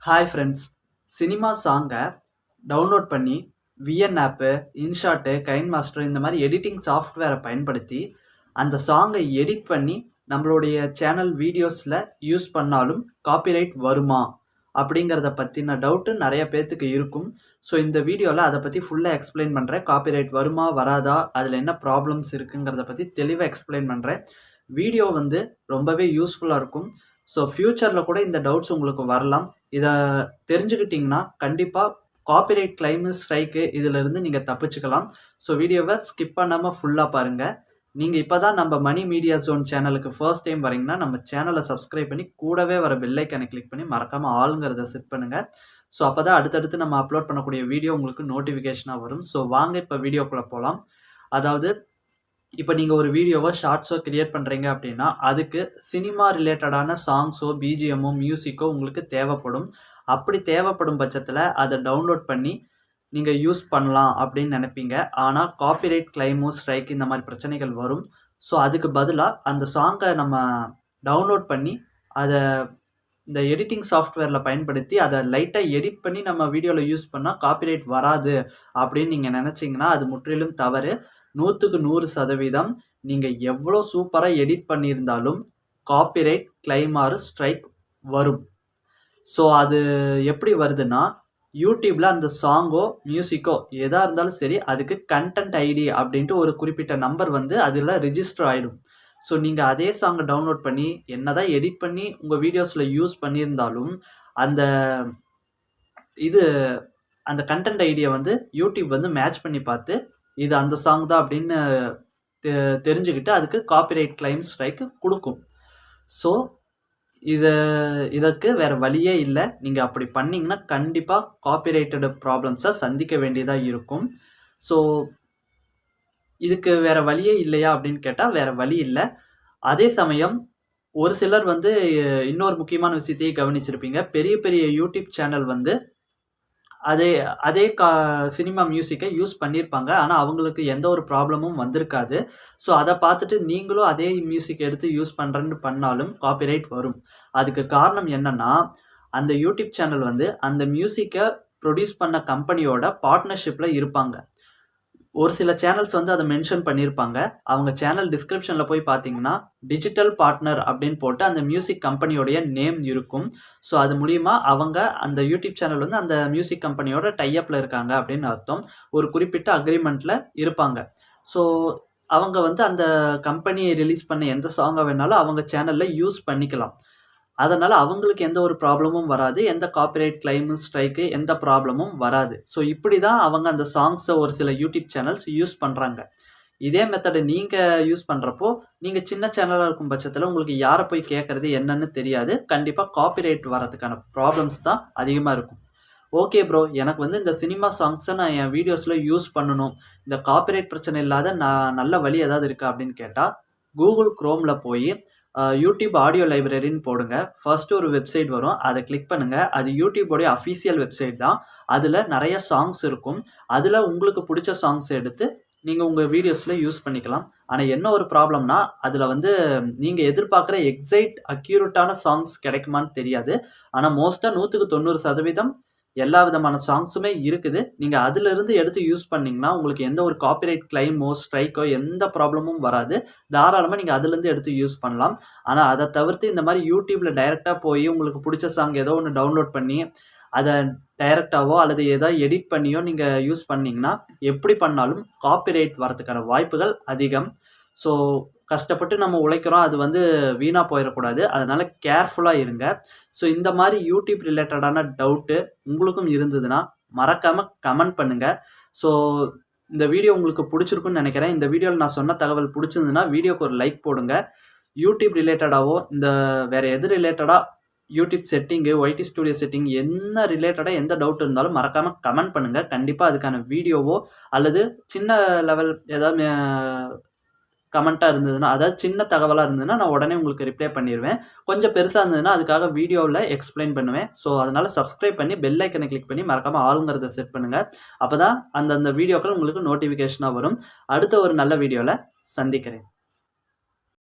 Hi friends, cinema சாங்கை download பண்ணி VN ஆப்பு, இன்ஷாட்டு, கைன் master இந்த மாதிரி எடிட்டிங் சாஃப்ட்வேரை பயன்படுத்தி அந்த சாங்கை எடிட் பண்ணி நம்மளுடைய சேனல் வீடியோஸில் யூஸ் பண்ணாலும் காப்பிரைட் வருமா அப்படிங்கிறத பற்றின டவுட்டு நிறைய பேர்த்துக்கு இருக்கும். ஸோ இந்த வீடியோவில் அதை பற்றி ஃபுல்லாக எக்ஸ்பிளைன் பண்ணுறேன். காப்பிரைட் வருமா வராதா, அதில் என்ன ப்ராப்ளம்ஸ் இருக்குங்கிறத பற்றி தெளிவாக எக்ஸ்பிளைன் பண்ணுறேன். வீடியோ ரொம்பவே யூஸ்ஃபுல்லாக இருக்கும். ஸோ ஃப்யூச்சரில் கூட இந்த டவுட்ஸ் உங்களுக்கு வரலாம். இதை தெரிஞ்சுக்கிட்டிங்கன்னா கண்டிப்பாக காப்பிரைட் கிளைமு, ஸ்ட்ரைக்கு இதிலிருந்து நீங்கள் தப்பிச்சுக்கலாம். ஸோ வீடியோவை ஸ்கிப் பண்ணாமல் ஃபுல்லாக பாருங்கள். நீங்கள் இப்போ தான் நம்ம மணி மீடியா ஜோன் சேனலுக்கு ஃபர்ஸ்ட் டைம் வரீங்கன்னா நம்ம சேனலை சப்ஸ்கிரைப் பண்ணி கூடவே வர பெல் ஐக்கானை கிளிக் பண்ணி மறக்காமல் ஆளுங்கிறத செட் பண்ணுங்கள். ஸோ அப்போ தான் அடுத்தடுத்து நம்ம அப்லோட் பண்ணக்கூடிய வீடியோ உங்களுக்கு நோட்டிஃபிகேஷனாக வரும். ஸோ வாங்க இப்போ வீடியோக்குள்ளே போகலாம். அதாவது இப்போ நீங்கள் ஒரு வீடியோவோ ஷார்ட்ஸோ கிரியேட் பண்ணுறீங்க அப்படின்னா அதுக்கு சினிமா ரிலேட்டடான சாங்ஸோ, பிஜிஎம்மோ, மியூசிக்கோ உங்களுக்கு தேவைப்படும். அப்படி தேவைப்படும் பட்சத்தில் அதை டவுன்லோட் பண்ணி நீங்கள் யூஸ் பண்ணலாம் அப்படின்னு நினைப்பீங்க. ஆனால் காப்பிரைட் கிளைமோ, ஸ்ட்ரைக் இந்த மாதிரி பிரச்சனைகள் வரும். ஸோ அதுக்கு பதிலாக அந்த சாங்கை நம்ம டவுன்லோட் பண்ணி அதை இந்த எடிட்டிங் சாஃப்ட்வேரில் பயன்படுத்தி அதை லைட்டாக எடிட் பண்ணி நம்ம வீடியோவில் யூஸ் பண்ணால் காப்பிரைட் வராது அப்படின்னு நீங்கள் நினச்சிங்கன்னா அது முற்றிலும் தவறு. 100க்கு 100% நீங்கள் எவ்வளோ சூப்பராக எடிட் பண்ணியிருந்தாலும் காப்பிரைட், கிளைம் ஆர் ஸ்ட்ரைக் வரும். ஸோ அது எப்படி வருதுன்னா, யூடியூப்பில் அந்த சாங்கோ, மியூசிக்கோ எதாக இருந்தாலும் சரி, அதுக்கு கண்டென்ட் ஐடி அப்படின்ட்டு ஒரு குறிப்பிட்ட நம்பர் அதில் ரிஜிஸ்டர் ஆகிடும். ஸோ நீங்கள் அதே சாங்கை டவுன்லோட் பண்ணி என்னதான் எடிட் பண்ணி உங்கள் வீடியோஸில் யூஸ் பண்ணியிருந்தாலும் அந்த அந்த கண்டென்ட் ஐடியை யூடியூப் மேட்ச் பண்ணி பார்த்து இது அந்த சாங் தான் அப்படின்னு தெரிஞ்சுக்கிட்டு அதுக்கு காப்பிரைட் கிளைம் ஸ்ட்ரைக் கொடுக்கும். ஸோ இதற்கு வேறு வழியே இல்லை. நீங்கள் அப்படி பண்ணிங்கன்னா கண்டிப்பாக காப்பிரைட்டட் ப்ராப்ளம்ஸை சந்திக்க வேண்டியதாக இருக்கும். ஸோ இதுக்கு வேறு வழியே இல்லையா அப்படின்னு கேட்டால் வேறு வழி இல்லை. அதே சமயம் ஒரு சிலர் இன்னொரு முக்கியமான விஷயத்தையே கவனிச்சிருப்பீங்க. பெரிய பெரிய யூடியூப் சேனல் அதே சினிமா மியூசிக்கை யூஸ் பண்ணியிருப்பாங்க. ஆனால் அவங்களுக்கு எந்த ஒரு ப்ராப்ளமும் வந்திருக்காது. ஸோ அதை பார்த்துட்டு நீங்களும் அதே மியூசிக் எடுத்து யூஸ் பண்ணுறேன்னு பண்ணாலும் காப்பிரைட் வரும். அதுக்கு காரணம் என்னென்னா, அந்த யூடியூப் சேனல் அந்த மியூசிக்கை ப்ரொடியூஸ் பண்ண கம்பெனியோட பார்ட்னர்ஷிப்பில் இருப்பாங்க. ஒரு சில சேனல்ஸ் அதை மென்ஷன் பண்ணியிருப்பாங்க. அவங்க சேனல் டிஸ்கிரிப்ஷனில் போய் பார்த்தீங்கன்னா டிஜிட்டல் பார்ட்னர் அப்படின்னு போட்டு அந்த மியூசிக் கம்பெனியோடைய நேம் இருக்கும். ஸோ அது மூலிமா அவங்க அந்த யூடியூப் சேனல் அந்த மியூசிக் கம்பெனியோட டைஅப்பில் இருக்காங்க அப்படின்னு அர்த்தம். ஒரு குறிப்பிட்ட அக்ரிமெண்ட்டில் இருப்பாங்க. ஸோ அவங்க அந்த கம்பெனி ரிலீஸ் பண்ண எந்த சாங்கை வேணாலும் அவங்க சேனலில் யூஸ் பண்ணிக்கலாம். அதனால் அவங்களுக்கு எந்த ஒரு ப்ராப்ளமும் வராது. எந்த காப்பிரைட் கிளைமு, ஸ்ட்ரைக்கு எந்த ப்ராப்ளமும் வராது. ஸோ இப்படி தான் அவங்க அந்த சாங்ஸை ஒரு சில யூடியூப் சேனல்ஸ் யூஸ் பண்ணுறாங்க. இதே மெத்தடை நீங்கள் யூஸ் பண்ணுறப்போ நீங்கள் சின்ன சேனலாக இருக்கும் பட்சத்தில் உங்களுக்கு யாரை போய் கேட்குறது என்னன்னு தெரியாது. கண்டிப்பாக காப்பிரைட் வரதுக்கான ப்ராப்ளம்ஸ் தான் அதிகமாக இருக்கும். ஓகே ப்ரோ, எனக்கு இந்த சினிமா சாங்ஸை நான் என் வீடியோஸில் யூஸ் பண்ணணும், இந்த காப்பிரைட் பிரச்சனை இல்லாத நல்ல வழி ஏதாவது இருக்கா அப்படின்னு கேட்டால் கூகுள் குரோமில் போய் யூடியூப் ஆடியோ லைப்ரரின்னு போடுங்க. ஃபர்ஸ்ட் ஒரு வெப்சைட் வரும், அதை கிளிக் பண்ணுங்கள். அது யூடியூபோடைய அஃபீஷியல் வெப்சைட் தான். அதில் நிறைய சாங்ஸ் இருக்கும். அதில் உங்களுக்கு பிடிச்ச சாங்ஸ் எடுத்து நீங்கள் உங்கள் வீடியோஸில் யூஸ் பண்ணிக்கலாம். ஆனால் என்ன ஒரு ப்ராப்ளம்னா, அதில் நீங்கள் எதிர்பார்க்குற எக்ஸைட் அக்யூரேட்டான சாங்ஸ் கிடைக்குமான்னு தெரியாது. ஆனால் மோஸ்ட்டாக 100க்கு 90% எல்லா விதமான சாங்ஸுமே இருக்குது. நீங்கள் அதிலிருந்து எடுத்து யூஸ் பண்ணிங்கன்னா உங்களுக்கு எந்த ஒரு காப்பிரைட் கிளைமோ, ஸ்ட்ரைக்கோ எந்த ப்ராப்ளமும் வராது. தாராளமாக நீங்கள் அதிலேருந்து எடுத்து யூஸ் பண்ணலாம். ஆனால் அதை தவிர்த்து இந்த மாதிரி யூடியூப்பில் டைரெக்டாக போய் உங்களுக்கு பிடிச்ச சாங் ஏதோ ஒன்று டவுன்லோட் பண்ணி அதை டைரெக்டாவோ அல்லது ஏதோ எடிட் பண்ணியோ நீங்கள் யூஸ் பண்ணிங்கன்னா எப்படி பண்ணாலும் காப்பிரைட் வரதுக்கான வாய்ப்புகள் அதிகம். ஸோ கஷ்டப்பட்டு நம்ம உழைக்கிறோம், அது வீணாக போயிடக்கூடாது. அதனால் கேர்ஃபுல்லாக இருங்க. ஸோ இந்த மாதிரி யூடியூப் ரிலேட்டடான டவுட்டு உங்களுக்கும் இருந்ததுன்னா மறக்காமல் கமெண்ட் பண்ணுங்கள். ஸோ இந்த வீடியோ உங்களுக்கு பிடிச்சிருக்குன்னு நினைக்கிறேன். இந்த வீடியோவில் நான் சொன்ன தகவல் பிடிச்சிருந்ததுன்னா வீடியோக்கு ஒரு லைக் போடுங்க. யூடியூப் ரிலேட்டடாவோ இந்த வேறு எது ரிலேட்டடாக YouTube setting, YT studio setting என்ன ரிலேட்டடாக எந்த டவுட் இருந்தாலும் மறக்காமல் கமெண்ட் பண்ணுங்கள். கண்டிப்பாக அதுக்கான வீடியோவோ அல்லது சின்ன லெவல் ஏதாவது கமெண்ட்டாக இருந்ததுன்னா, அதாவது சின்ன தகவலாக இருந்ததுன்னா நான் உடனே உங்களுக்கு ரிப்ளை பண்ணிடுவேன். கொஞ்சம் பெருசாக இருந்ததுன்னா அதுக்காக வீடியோவில் எக்ஸ்பிளைன் பண்ணுவேன். ஸோ அதனால் சப்ஸ்கிரைப் பண்ணி பெல் ஐக்கனை கிளிக் பண்ணி மறக்காமல் ஆளுங்கிறத செட் பண்ணுங்கள். அப்போ தான் அந்த வீடியோக்கள் உங்களுக்கு நோட்டிஃபிகேஷனாக வரும். அடுத்த ஒரு நல்ல வீடியோவில் சந்திக்கிறேன்.